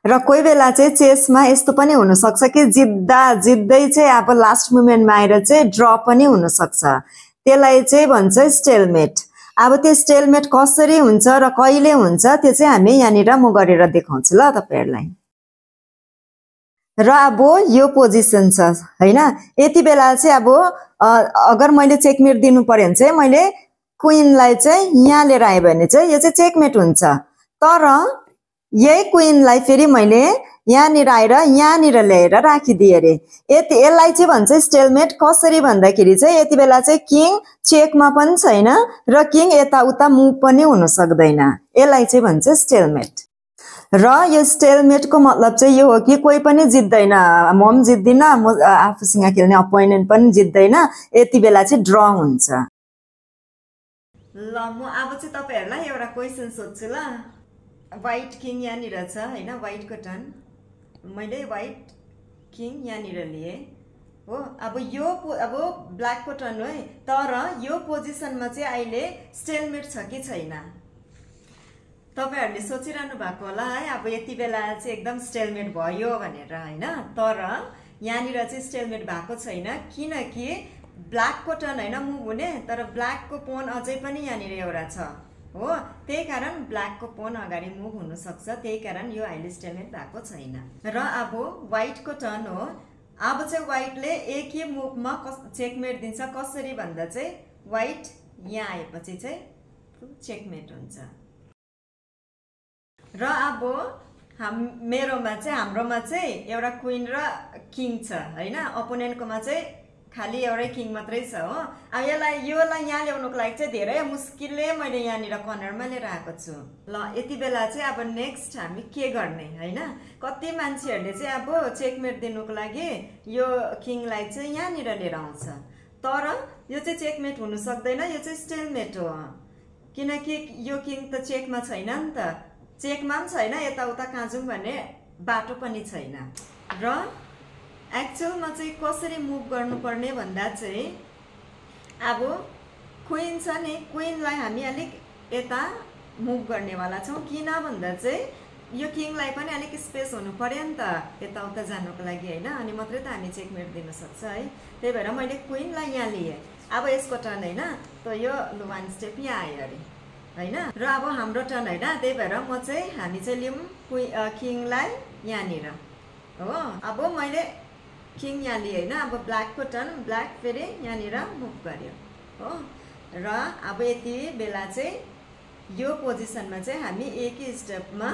र कोही बेला चाहिँ चेसमा यस्तो पनि हुन सक्छ कि जित्दै चाहिँ अब लास्ट मोमेन्टमा आएर चाहिँ ड्र पनि हुन सक्छ। त्यसलाई चाहिँ भन्छ स्टेलमेट। अब त्यो स्टेलमेट कसरी हुन्छ र कहिले हुन्छ त्यो चाहिँ हामी यहाँनिर म गरेर देखाउँछु ल तपाईहरुलाई। र अब यो पोजिसन छ हैन, यति बेला चाहिँ अब अगर मैले चेकमेट दिनु पर्यो भने चाहिँ मैले क्वीनलाई चाहिँ यहाँ लिएर आए भने चाहिँ यो चाहिँ चेकमेट हुन्छ। तर यही क्वीनलाई फेरि मैले यहाँनिर आएर यहाँनिर ल्याएर राखिदिए रे, यसलाई चाहिँ भन्छ स्टेलमेट। कसरी भन्दाखेरि चाहिँ यति बेला चाहिँ किङ चेकमा पनि छैन र किङ यताउता मुभ पनि हुन सक्दैन, यसलाई चाहिँ भन्छ स्टेलमेट। र यो स्टेलमेटको मतलब चाहिँ यो हो कि कोही पनि जित्दैन, म पनि जित्दिन, म आफूसँग खेल्ने अपोनेन्ट पनि जित्दैन, यति बेला चाहिँ ड्र हुन्छ। ल म अब चाहिँ तपाईहरुलाई एउटा क्वेशन सोध्छु ल। व्हाइट किङ यहाँनिर छ हैन, व्हाइटको टर्न, मैले व्हाइट किङ यहाँनिर लिए हो। अब यो अब ब्ल्याकको टर्न हो है, तर यो पोजिसनमा चाहिँ अहिले स्टेलमेट छ कि छैन तपाईहरुले सोचिरहनु भएको होला है। अब यति बेला चाहिँ एकदम स्टेलमेट भयो भनेर हैन, तर यहाँनिर चाहिँ स्टेलमेट भएको छैन किनकि ब्ल्याकको टर्न हैन मुभ हुने, तर ब्ल्याकको पोन अझै पनि यहाँनिर एउटा छ हो, त्यही कारण ब्ल्याकको पोन अगाडि मुभ हुन सक्छ, त्यही कारण यो अहिले स्टेलमेट भएको छैन। र अब व्हाइटको टर्न हो। अब चाहिँ व्हाइटले एक ही मुभमा चेकमेट दिन्छ। कसरी भन्दा चाहिँ व्हाइट यहाँ आएपछि चाहिँ चेकमेट हुन्छ। र अब मेरोमा चाहिँ हाम्रोमा चाहिँ एउटा क्वीन र किङ छ हैन, अपोनेन्टकोमा चाहिँ खाली एउटै किङ मात्रै छ हो। अब योलाई यहाँ ल्याउनको लागि चाहिँ धेरै मुस्किलले मैले यहाँनिर कर्नरमा लिएर आएको छु। ल यति बेला चाहिँ अब नेक्स्ट हामी के गर्ने हैन, कति मान्छेहरूले चाहिँ अब चेकमेट दिनुको लागि यो किङलाई चाहिँ यहाँनिर लिएर आउँछ, तर यो चाहिँ चेकमेट हुन सक्दैन, यो चाहिँ स्टेलमेट हो किनकि यो किङ त चेकमा छैन नि त, चेकमा पनि छैन, यताउता कहाँ जाउँ भन्ने बाटो पनि छैन। र एक्चुअलमा चाहिँ कसरी मुभ गर्नुपर्ने भन्दा चाहिँ अब क्वीन छ नि, क्वीनलाई हामी अलिक यता मुभ गर्नेवाला छौँ। किन भन्दा चाहिँ यो किङलाई पनि अलिक स्पेस हुनु पर्यो नि त यताउता जानुको लागि हैन, अनि मात्रै त हामी चेकमेट दिन सक्छ है। त्यही भएर मैले क्वीनलाई यहाँ लिएँ। अब यसको टर्न हैन, त यो वान स्टेप यहाँ आयो अरे हैन, र अब हाम्रो टर्न हैन, त्यही भएर हामी चाहिँ लियौँ किङलाई यहाँनिर हो। अब मैले किङ यहाँ लिएँ हैन, अब ब्ल्याकको टर्न, ब्ल्याक फेरि यहाँनिर मुभ गर्यो हो। र अब यति बेला चाहिँ यो पोजिसनमा चाहिँ हामी एक ही स्टेपमा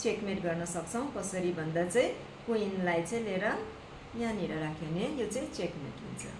चेकमेट गर्न सक्छौँ। कसरी भन्दा चाहिँ क्वीनलाई चाहिँ लिएर यहाँनिर राख्यो भने यो चाहिँ चेकमेट हुन्छ।